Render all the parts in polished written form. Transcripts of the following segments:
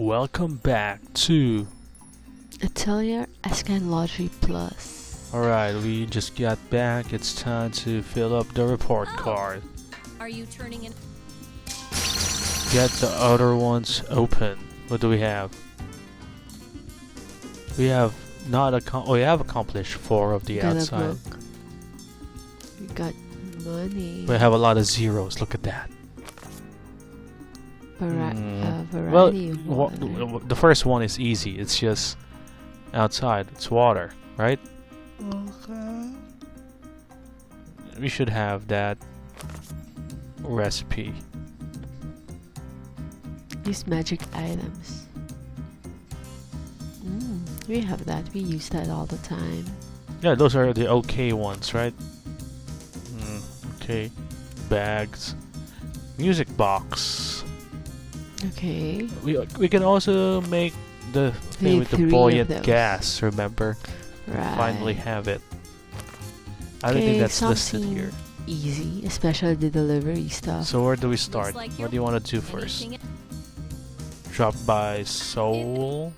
Welcome back to Atelier Escha and Logy Plus. Alright, we just got back. It's time to fill up the report card. Are you turning in? Get the other ones open. What do we have? We have not we have accomplished 4 of the Got a outside. book. We got money. We have a lot of zeros. Look at that. Variety of water. The first one is easy. It's just outside. It's water, right? Okay. We should have that recipe. These magic items. We have that. We use that all the time. Yeah, those are the okay ones, right? Okay. Bags. Music box. Okay. We can also make the thing with the 3 of buoyant those. gas, remember? Right. Finally have it. I don't think that's listed here. Easy, especially the delivery stuff. So where do we start? Like What do you want to do first? Drop by Soul.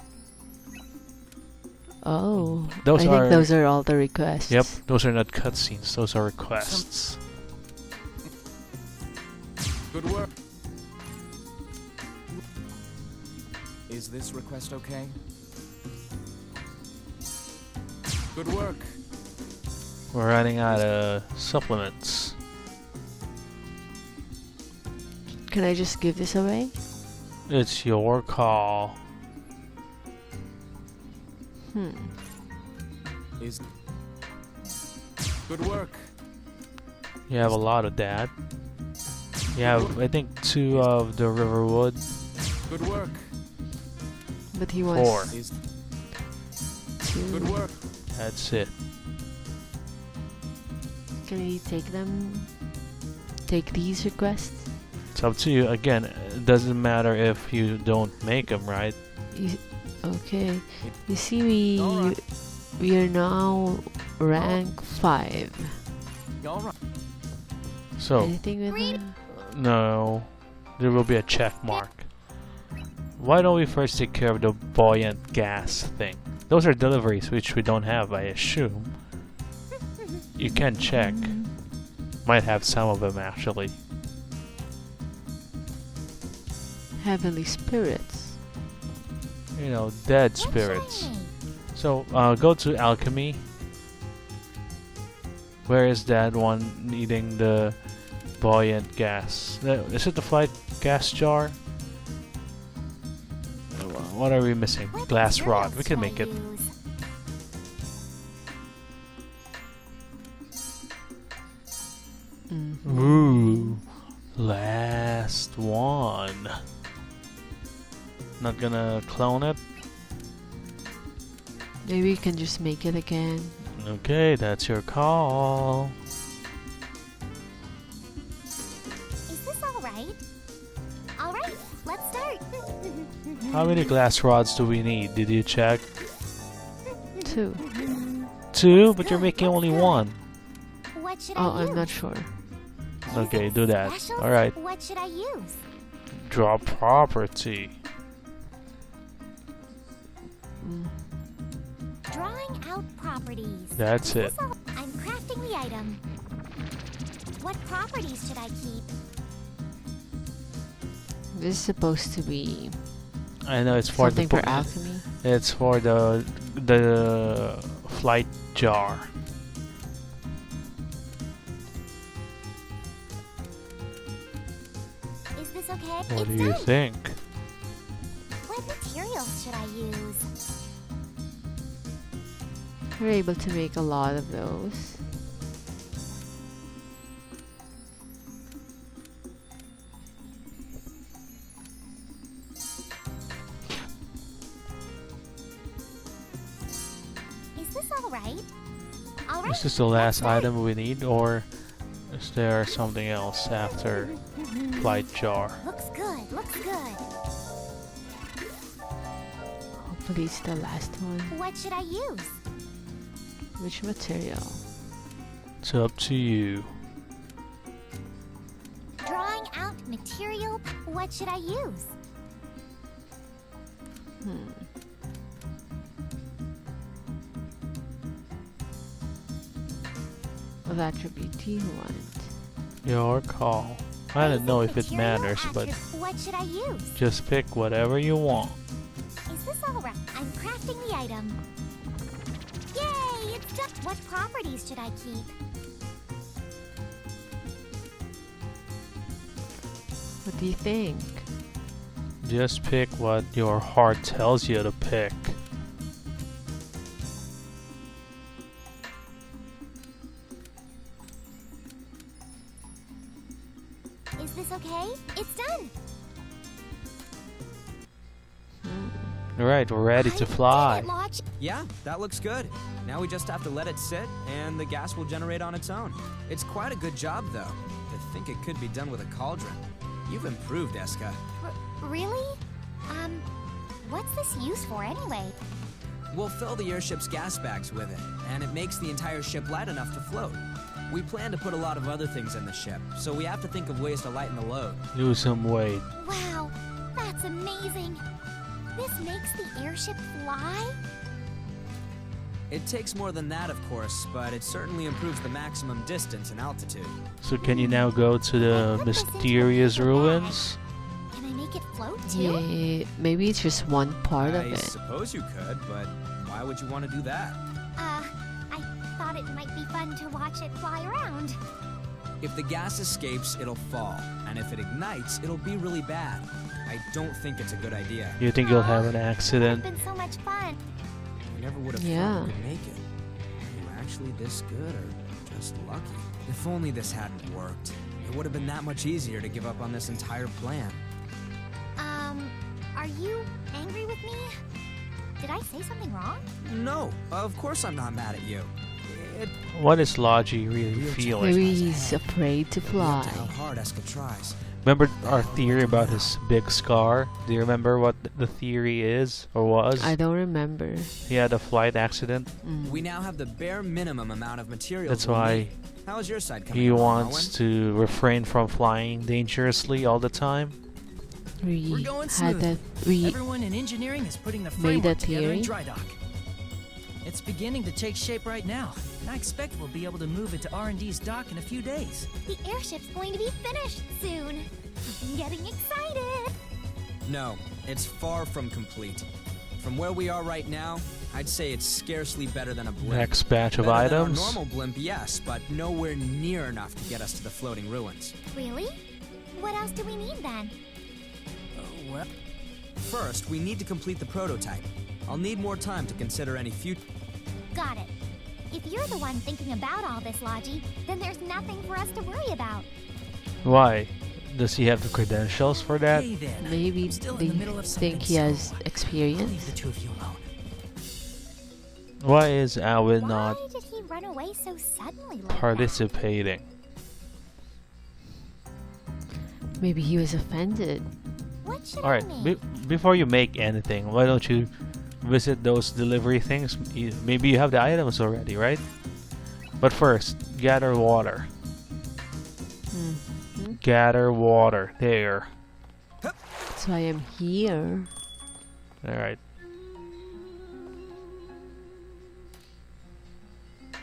Oh, Those I are- think those are all the requests. Yep, those are not cutscenes, those are requests. Good work. Is this request okay? Good work. We're running out of supplements. Can I just give this away? It's your call. Is good work. You have a lot of that. You have, I think, 2 of the Riverwood. Good work. But he wants 4. Is to. good work. That's it. Can we take them? Take these requests? It's up to you. Again, it doesn't matter if you don't make them, right? Okay. You see, Alright. we are now rank 5. All right. So, Anything with that? no. There will be a check mark. Why don't we first take care of the buoyant gas thing? Those are deliveries which we don't have, I assume. You can check. Might have some of them actually. Heavenly spirits. You know, dead spirits. So, go to alchemy. Where is that one needing the buoyant gas? Is it the flight gas jar? What are we missing? Glass rod. We can make it. Ooh. Last one. Not gonna clone it? Maybe you can just make it again. Okay, that's your call. Is this alright? Alright, let's start. How many glass rods do we need? Did you check? 2. 2? But you're making only 1. What should Oh, I use? I'm not sure. Okay, do that. Specials? Alright. What should I use? Draw property. Drawing out properties. That's it. I'm crafting the item. What properties should I keep? This is supposed to be I know it's for something the for alchemy. It's for the flight jar. Is this okay? What It's do you done. think? What materials should I use? We're able to make a lot of those. Is this alright? Is Alright. this the last item we need, or is there something else after flight jar? Looks good, looks good. Hopefully it's the last one. What should I use? Which material? It's up to you. Drawing out material. What should I use? What attribute do you want? Your call. I don't know if it Basic matters, material but What should I use? just pick whatever you want. Is this all right? I'm crafting the item. Yay! It's done. What properties should I keep? What do you think? Just pick what your heart tells you to pick. Is this okay? It's done. Alright, we're ready to fly. Did it, Logy. Yeah, that looks good. Now we just have to let it sit, and the gas will generate on its own. It's quite a good job, though. I think it could be done with a cauldron. You've improved, Escha. Really? What's this used for anyway? We'll fill the airship's gas bags with it, and it makes the entire ship light enough to float. We plan to put a lot of other things in the ship, so we have to think of ways to lighten the load. Lose some weight. Wow, that's amazing. This makes the airship fly? It takes more than that, of course, but it certainly improves the maximum distance and altitude. So can you now go to the mysterious ruins? Can I make it float too? Yeah, maybe it's just one part of I it. suppose you could, but why would you want to do that? I thought it might be fun to watch it fly around. If the gas escapes, it'll fall, and if it ignites, it'll be really bad. I don't think it's a good idea. You think you'll have an It's accident? been so much fun. We never would have Yeah. thought we could make it. Are you actually this good, or just lucky? If only this hadn't worked. It would have been that much easier to give up on this entire plan. Are you angry with me? Did I say something wrong? No, of course I'm not mad at you. It What is Logy really feeling? Maybe he's afraid to fly. how hard Escha tries. Remember our theory about his big scar? Do you remember what the theory is or was? I don't remember. He had a flight accident. We now have the bare minimum amount of materials. That's we why need. How's your side coming he along, wants to refrain from flying dangerously all the time. We We're going had smooth. that. Everyone in engineering is putting the made framework a together theory? in dry dock. It's beginning to take shape right now, and I expect we'll be able to move it to R&D's dock in a few days. The airship's going to be finished soon. I'm getting excited. No, it's far from complete. From where we are right now, I'd say it's scarcely better than a blimp. Next batch of Better than our items. normal blimp, yes, but nowhere near enough to get us to the floating ruins. Really? What else do we need then? Well, First, we need to complete the prototype. I'll need more time to consider any future. Got it. If you're the one thinking about all this, Logy, then there's nothing for us to worry about. Why? Does he have the credentials for that? hey then. Maybe I'm still they in the middle of something, think he has so I'll leave experience. the two of you alone. Why is Alvin Why not did he run away so suddenly like participating? Maybe he was offended. that? What should Alright, I make? before you make anything, why don't you visit those delivery things? Maybe you have the items already, right? But first, gather water. Gather water. There. That's why I'm here. Alright.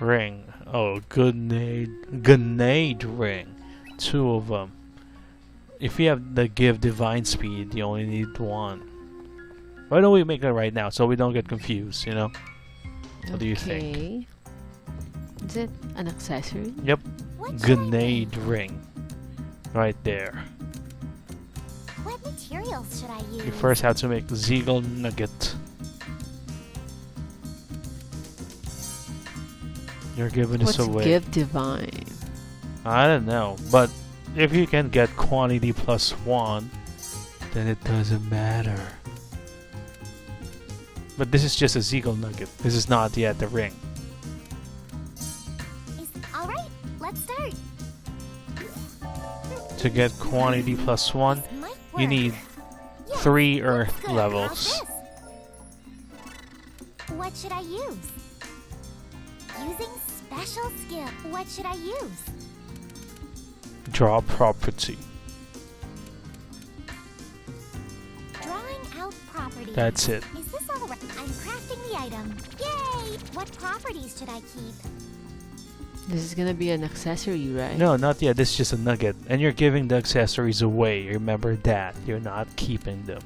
Ring. Oh, grenade ring. 2 of them. If you have the give divine speed, you only need 1. Why don't we make it right now so we don't get confused, you know? What do you think? Okay. Is it an accessory? Yep. What should I Grenade ring. Right there. make? What materials should I use? You first have to make Ziegel Nugget. You're giving this What's away. give divine? I don't know, but if you can get quantity plus 1, then it doesn't matter. But this is just a Ziegel Nugget. This is not yet the ring. All right, let's start. To get quantity plus 1, This might you work. need Yes, 3 looks Earth good. levels. How's this? What should I use? Using special skill. What should I use? Draw property. Drawing out property. properties. That's it. Is this all right? I'm crafting the item. Yay! What properties should I keep? This is gonna be an accessory, right? No, not yet. This is just a nugget. And you're giving the accessories away. Remember that. You're not keeping them.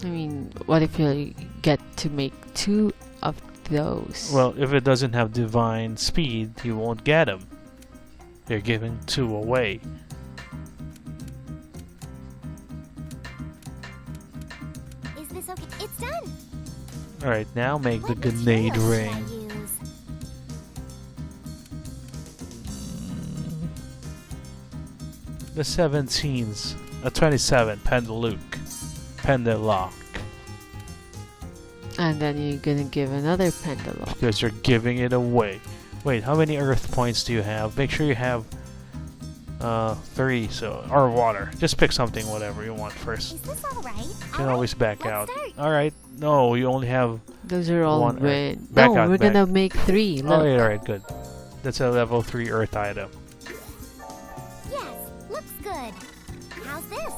I mean, what if you get to make 2 of those? Well, if it doesn't have divine speed, you won't get them. You're giving 2 away. Is this okay? It's done. Alright, now make the What grenade materials should I ring. use? The 17s. A 27. Pendeluke. Pendelock. And then you're gonna give another pendulum. Because you're giving it away. Wait, how many earth points do you have? Make sure you have 3, so or water. Just pick something, whatever you want first. Is this all right? You can always back let's out. start. Alright, no, you only have. Those are all One earth. wind. Back No, out, we're back. gonna make 3. Look. Alright, good. That's a level 3 earth item. Yes, looks good. How's this?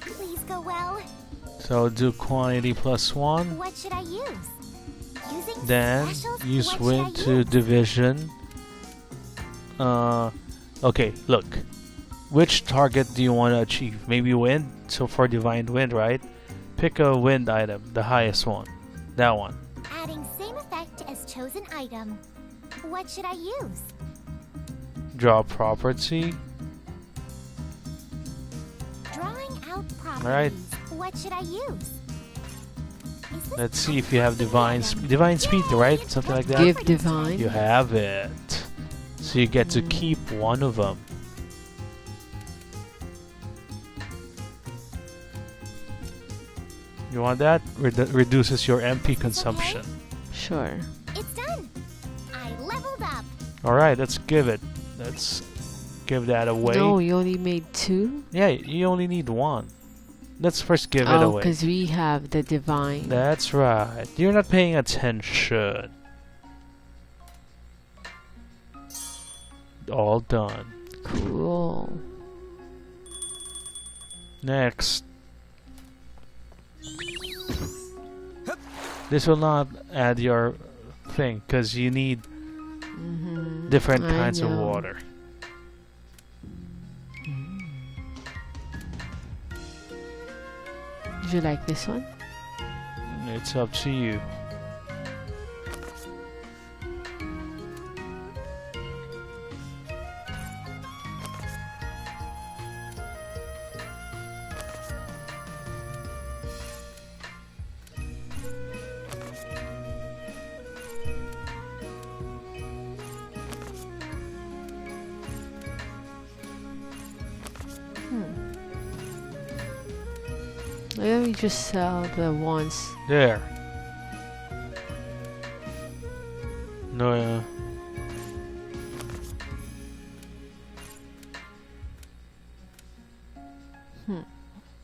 Please go well. So do quantity +1. What should I use? Using Then specials? use What wind should I to use? division. Okay, look. Which target do you want to achieve? Maybe wind? So for divine wind, right? Pick a wind item, the highest one. That one. Adding same effect as chosen item. What should I use? Draw property. Drawing out properties. Alright. What should I use? Is this Let's see if you have divine speed, right? Something like that. Give divine. You have it. So you get to keep one of them. You want that? Reduces your MP consumption. Sure. It's done. I leveled up. Alright, let's give it. Let's give that away. No, you only made 2? Yeah, you only need 1. Let's first give it Oh, away. because we have the divine. That's right. You're not paying attention. All done. Cool. Next. This will not add your thing because you need different I kinds of know. water. Would you like this one? It's up to you. Why don't we just sell the ones? There. No,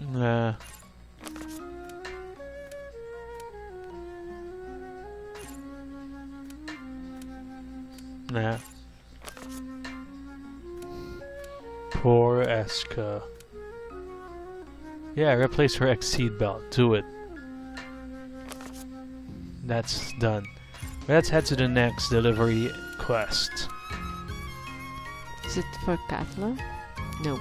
Nah. Nah. Poor Escha. Yeah, replace her Exceed belt. Do it. That's done. Let's head to the next delivery quest. Is it for catalog? No.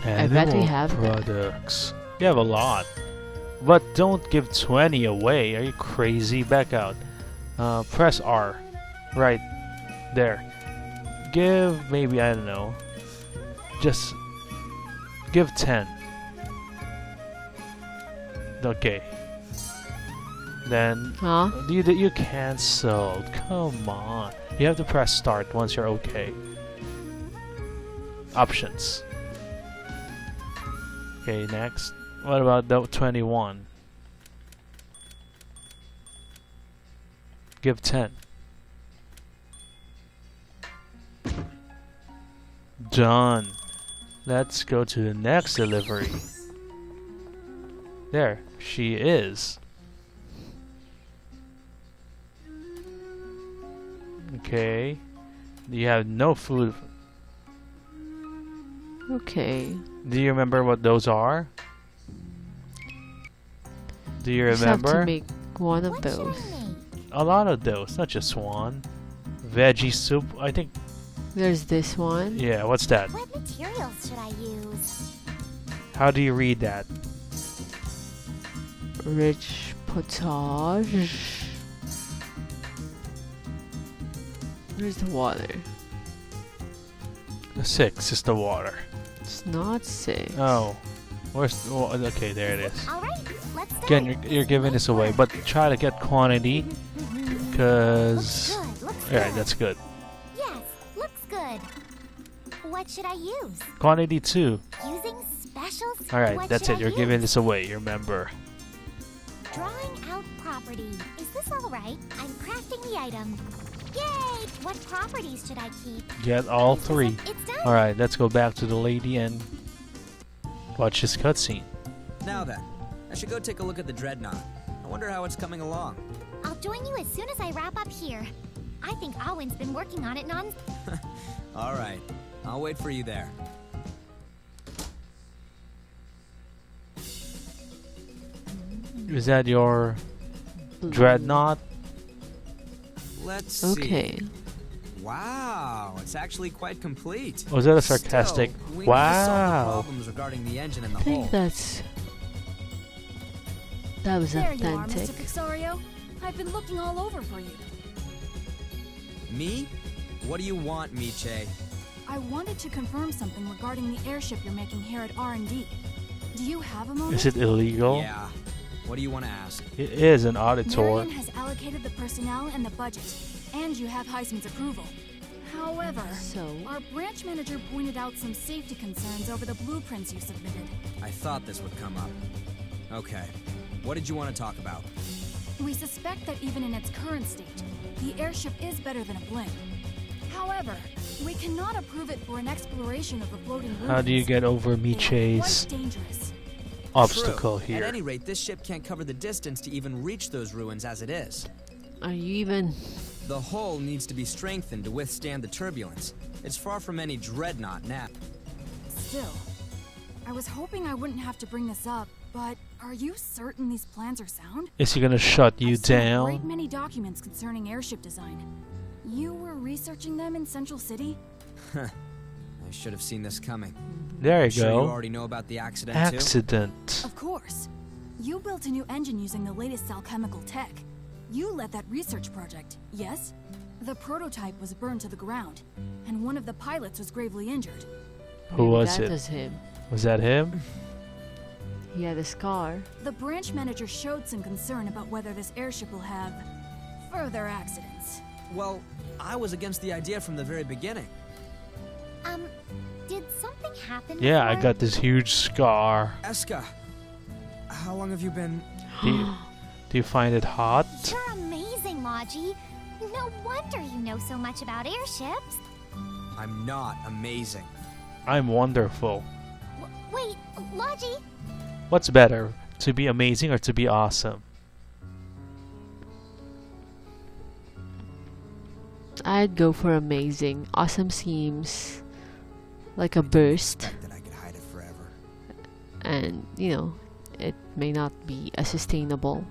I bet we Animal have that. products. You have a lot. But don't give 20 away. Are you crazy? Back out. Press R. Right. There. Give maybe, I don't know. Just give 10. Okay. Then Huh? you canceled. Come on. You have to press start once you're okay. Options. Okay, next. What about the 21? Give 10. Done. Let's go to the next delivery. There, she is. Okay. You have no food. Okay. Do you remember what those are? Do you Just have to remember? make one of What should I those. make? A lot of those, not just one. Veggie soup, I think. There's this one. Yeah, what's that? What materials should I use? How do you read that? Rich potage. Where's the water? The 6 is the water. It's not 6. Oh. Where's oh, okay, there it is. All right, let's start. Again, you're giving this away, but try to get quantity, cause Looks good. Looks yeah, good. that's good. Yes, looks good. What should I use? Quantity 2. Using specials? All right, What that's should it. I You're use? giving this away. Remember. Drawing out property. Is this all right? I'm crafting the item. Yay! What properties should I keep? Get all This 3. isn't- It's done. All right, let's go back to the lady and watch this cutscene. Now then, I should go take a look at the dreadnought. I wonder how it's coming along. I'll join you as soon as I wrap up here. I think Alwyn's been working on it All right, I'll wait for you there. Is that your dreadnought? Let's see. Okay. Wow, it's actually quite complete. Was that a sarcastic? Still, we need to solve the Wow. problems regarding the engine and the I think hull. that was There you are, authentic. Mr. Pixario. I've been looking all over for you. Me? What do you want, Miche? I wanted to confirm something regarding the airship you're making here at R&D. Do you have a moment? Is it illegal? Yeah. What do you want to ask? It is an auditor. Marion has allocated the personnel and the budget, and you have Heisman's approval. However, So, our branch manager pointed out some safety concerns over the blueprints you submitted. I thought this would come up. Okay. What did you want to talk about? We suspect that even in its current state, the airship is better than a blimp. However, we cannot approve it for an exploration of the floating ruins. How do you get over They are Miche's quite dangerous. obstacle True. here? At any rate, this ship can't cover the distance to even reach those ruins as it is. are you even... The hull needs to be strengthened to withstand the turbulence. It's far from any dreadnought now. Still, I was hoping I wouldn't have to bring this up, but are you certain these plans are sound? Is he gonna shut you I've seen a great down? many documents concerning airship design. You were researching them in Central City? I should have seen this coming. There you Sure you go. already know about the accident too? Accident. Of course. You built a new engine using the latest alchemical tech. You led that research project, yes? The prototype was burned to the ground, and one of the pilots was gravely injured. Who was that it? was him. Was that him? He had a scar. The branch manager showed some concern about whether this airship will have further accidents. Well, I was against the idea from the very beginning. Did something happen? Yeah, I before? got this huge scar. Escha, how long have you been... Do you find it hot? You're amazing, Logy. No wonder you know so much about airships. I'm not amazing. I'm wonderful. Wait, Logy? What's better, to be amazing or to be awesome? I'd go for amazing. Awesome seems like a burst, Expect that I could hide it forever. and you know, it may not be as sustainable.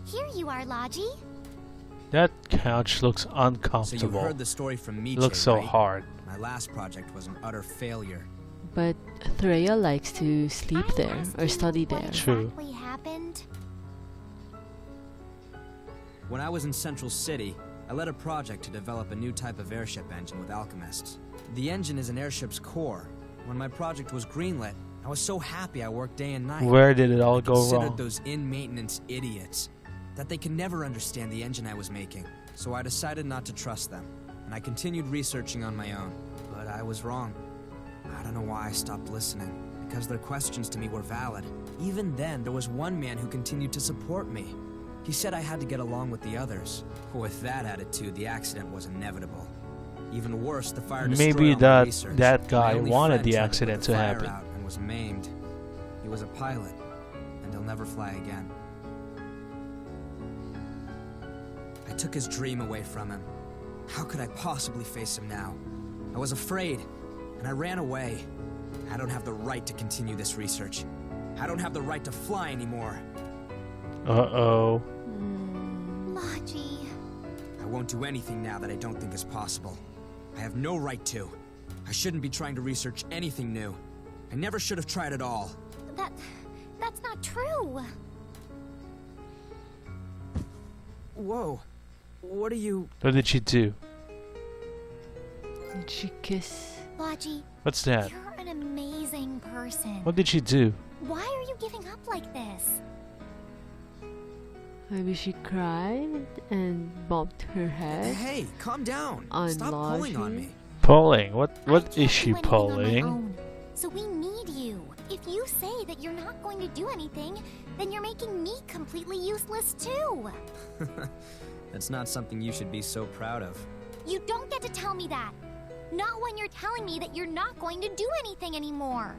Here you are, Logy. That couch looks So you uncomfortable. heard the story from Miche, It looks so right? hard. My last project was an utter failure. But Threya likes to sleep I there asked or you study what there. True. exactly happened? When I was in Central City, I led a project to develop a new type of airship engine with alchemists. The engine is an airship's core. When my project was greenlit, I was so happy I worked day and night. Where did it all I go considered wrong? those in-maintenance idiots, that they could never understand the engine I was making. So I decided not to trust them, and I continued researching on my own. But I was wrong. I don't know why I stopped listening, because their questions to me were valid. Even then, there was one man who continued to support me. He said I had to get along with the others. With that attitude, the accident was inevitable. Even worse, the fire destroyed Maybe all my research. that My guy only wanted friend the tried to put accident the to fire happen. out and was maimed. He was a pilot, and he'll never fly again. I took his dream away from him. How could I possibly face him now? I was afraid, and I ran away. I don't have the right to continue this research. I don't have the right to fly anymore. Uh-oh. Logy. I won't do anything now that I don't think is possible. I have no right to. I shouldn't be trying to research anything new. I never should have tried at all. That's not true. Whoa. What are you... What did she do? Did she kiss? Logy, What's that? you're an amazing person. What did she do? Why are you giving up like this? Maybe she cried and bumped her head. Hey, calm down. On Stop pulling on Logy? me. Pulling? What I is can't she do anything on my pulling? own, so we need you. If you say that you're not going to do anything, then you're making me completely useless too. That's not something you should be so proud of. You don't get to tell me that. Not when you're telling me that you're not going to do anything anymore.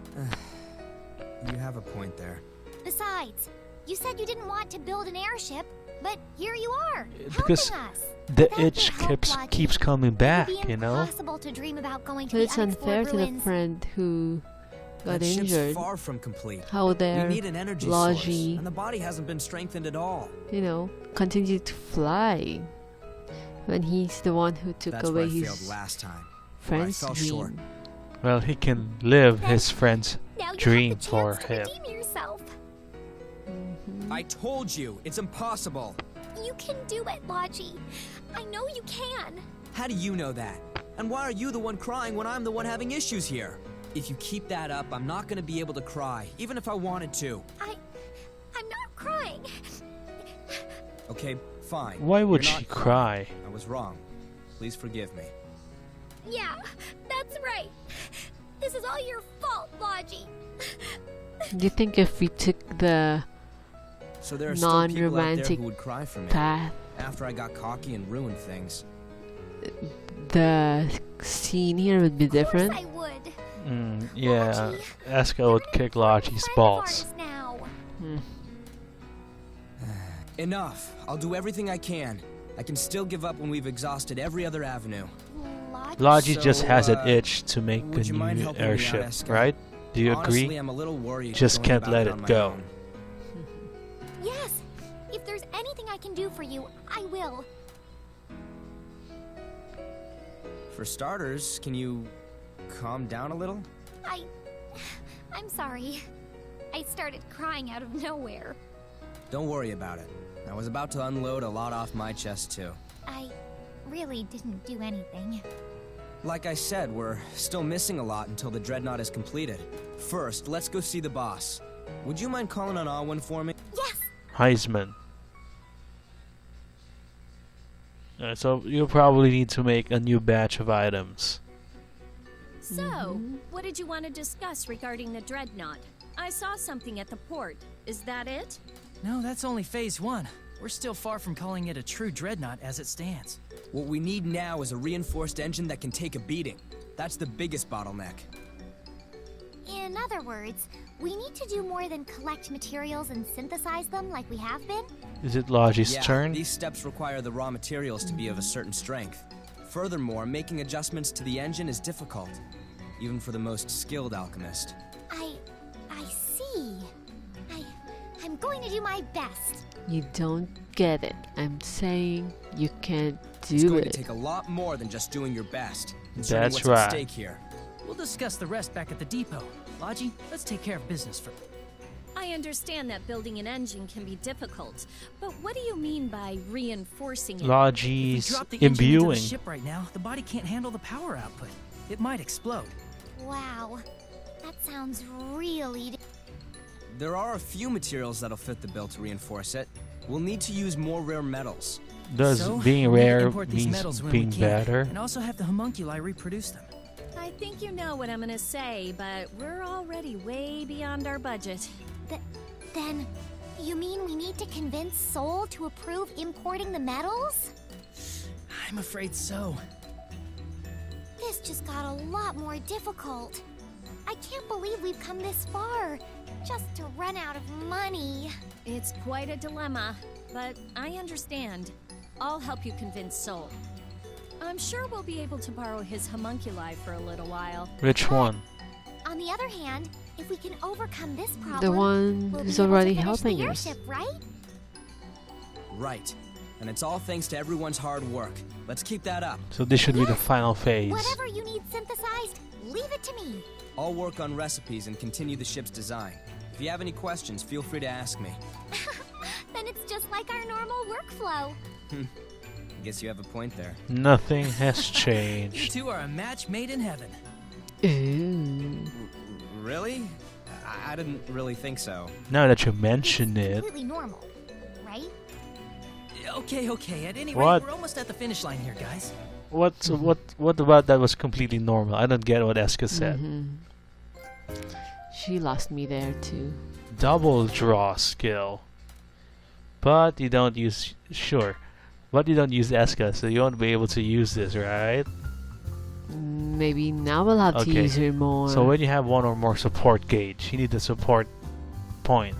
You have a point there. Besides, you said you didn't want to build an airship, but here you are, Because helping us. The Without your itch help, Logy, keeps coming it back, would be you know? impossible to dream about going to But the it's unfair unexplored to the ruins. friend who got That ship's injured. far from complete. How We their need an energy source, Logy, and the body hasn't been strengthened at all. continue to fly when he's the one who took That's away where I failed his last time. friend's fell short. dream. Well, he can live his friend's Now you dream have the for chance to him. redeem yourself. I told you, it's impossible. You can do it, Logy. I know you can. How do you know that? And why are you the one crying when I'm the one having issues here? If you keep that up, I'm not gonna be able to cry, even if I wanted to. I'm not crying. Okay, fine. Why would You're she not cry? I was wrong. Please forgive me. Yeah, that's right. This is all your fault, Logy. Do you think if we took the So there are still people out there non-romantic who would cry for me path, after I got cocky and ruined things. the scene here would be Of course different? I would. Yeah, Logy, Escha would kick Logy's friend of balls. ours now. Hmm. Enough. I'll do everything I can. I can still give up when we've exhausted every other avenue. Logy. Logy So, just has an itch to make a would you mind new helping me out, airship, Escha? right? Do you Honestly, agree? I'm a little worried. Just going can't about let on it my go. own. Yes. If there's anything I can do for you, I will. For starters, can you calm down a little? I'm sorry. I started crying out of nowhere. Don't worry about it. I was about to unload a lot off my chest too. I really didn't do anything. Like I said, we're still missing a lot until the dreadnought is completed. First, let's go see the boss. Would you mind calling on Alwyn for me? Yes. Heisman. So you'll probably need to make a new batch of items. So, what did you want to discuss regarding the dreadnought? I saw something at the port. Is that it? No, that's only phase 1. We're still far from calling it a true dreadnought as it stands. What we need now is a reinforced engine that can take a beating. That's the biggest bottleneck. In other words, we need to do more than collect materials and synthesize them like we have been. Is it Logy's Yeah, turn? these steps require the raw materials to be of a certain strength. Furthermore, making adjustments to the engine is difficult, even for the most skilled alchemist. I see. I'm going to do my best. You don't get it. I'm saying you can't It's do going to it. take a lot more than just doing your best. Concerning That's what's right. at stake here. We'll discuss the rest back at the depot. Logy, let's take care of business first. I understand that building an engine can be difficult, but what do you mean by reinforcing it? If we Logy's drop the engine into the imbuing. ship right now, the body can't handle the power output. It might explode. Wow. That sounds really... There are a few materials that'll fit the build to reinforce it. We'll need to use more rare metals. Does So, being we need to rare import these means metals when being we can, better? and also have the homunculi reproduce them. I think you know what I'm gonna say, but we're already way beyond our budget. Then, you mean we need to convince Soul to approve importing the metals? I'm afraid so. This just got a lot more difficult. I can't believe we've come this far, just to run out of money. It's quite a dilemma, but I understand. I'll help you convince Soul. I'm sure we'll be able to borrow his homunculi for a little while. Which one? On the other hand, if we can overcome this problem, The one we'll who's be able to already finish helping the us. airship, right? Right. And it's all thanks to everyone's hard work. Let's keep that up. So this should be the Yes. final phase. Whatever you need synthesized, leave it to me. I'll work on recipes and continue the ship's design. If you have any questions, feel free to ask me. Then it's just like our normal workflow. I guess you have a point there. Nothing has You changed. two are a match made in heaven. Ooh. Really? I didn't really think so. Now that you mention it. Completely normal, right? Okay. At any What? rate, we're almost at the finish line here, guys. What about that was completely normal? I don't get what Escha said. Mhm. She lost me there too. Double draw skill. But you don't use But you don't use Escha, so you won't be able to use this, right? Maybe now we'll have to Okay. use her more. So when you have one or more support gauge, you need the support point.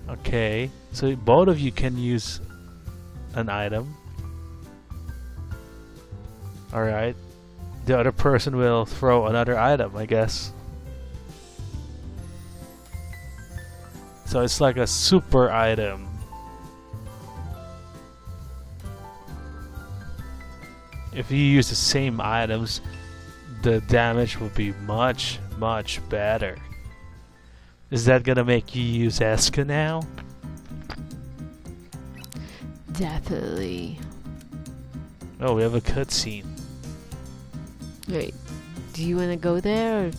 Okay. So both of you can use an item. Alright. The other person will throw another item, I guess. So it's like a super item. If you use the same items, the damage will be much, much better. Is that gonna make you use Escha now? Definitely. Oh, we have a cutscene. Wait, do you want to go there or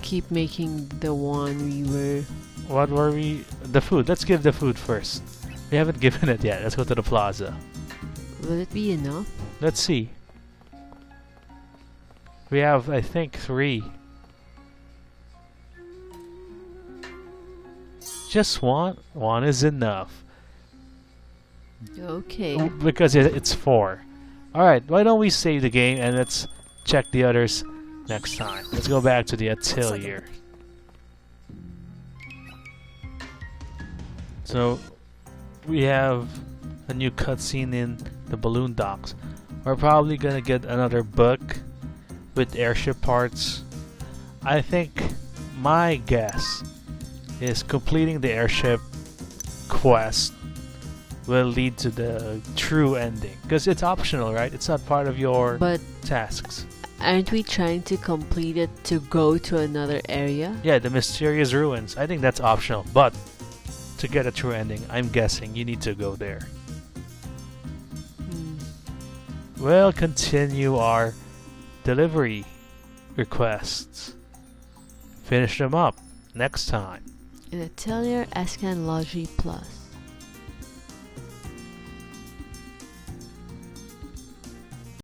keep making the one we were? What were we? The food. Let's give the food first. We haven't given it yet. Let's go to the plaza. Will it be enough? Let's see. We have, I think, 3. Just one? One is enough. Okay. Because it's 4. Alright, why don't we save the game and let's check the others next time. Let's go back to the Atelier. So, we have a new cutscene in the balloon docks. We're probably gonna get another book with airship parts. I think my guess is completing the airship quest will lead to the true ending. Because it's optional, right? It's not part of your But tasks. aren't we trying to complete it to go to another area? Yeah, the mysterious ruins. I think that's optional. But to get a true ending, I'm guessing you need to go there. Hmm. We'll continue our delivery requests. Finish them up next time. In Atelier Escha and Logy Plus.